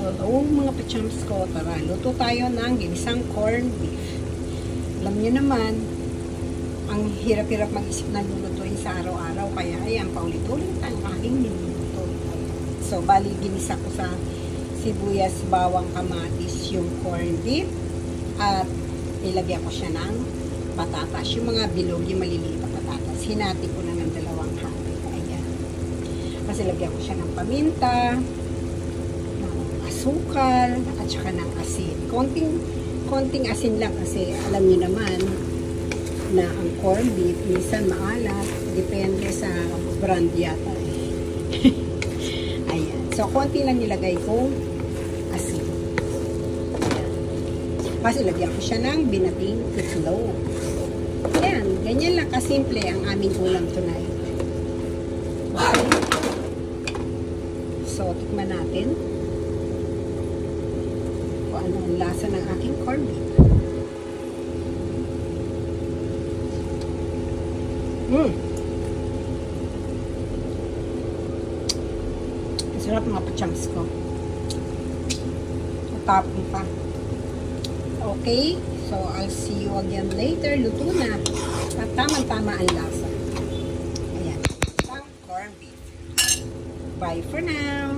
Hello mga pachams ko, tara, luto tayo ng ginisang corned beef. Alam nyo naman, ang hirap-hirap mag-isip na lulutuin sa araw-araw, kaya ayan, paulit-ulit ang aking niluluto. So, bali, ginisa ko sa sibuyas, bawang, kamatis yung corned beef, at ilagyan ko siya ng patatas, yung mga bilog, yung maliliit na patatas. Hinati ko na ng dalawang hati. Ayan. Kasi lagyan ko siya ng paminta, asukal, at saka ng asin. Konting asin lang kasi alam niyo naman na ang corned beef minsan maalat, depende sa brand yata eh. Ayan. So, konti lang nilagay ko asin. Ayan. Kasi lagyan ko siya ng binating itlog. Ayan. Ganyan lang kasimple ang aming ulam tonight. Okay. So, tikman natin ano ang lasa ng aking corned beef. Ang sarap mga pachams ko. Tapon pa. Okay, so I'll see you again later. Luto na. At tama-tama ang lasa. Ayan. Ang corned beef. Bye for now.